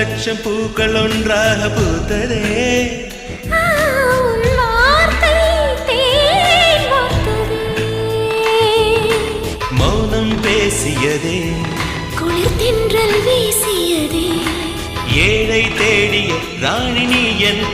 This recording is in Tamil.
லட்சம் பூக்கள் ஒன்றாக பூத்ததே மௌனம் பேசியதே குளிர் தென்றல் வீசியதே ஏழை தேடிய ராணி நீ என்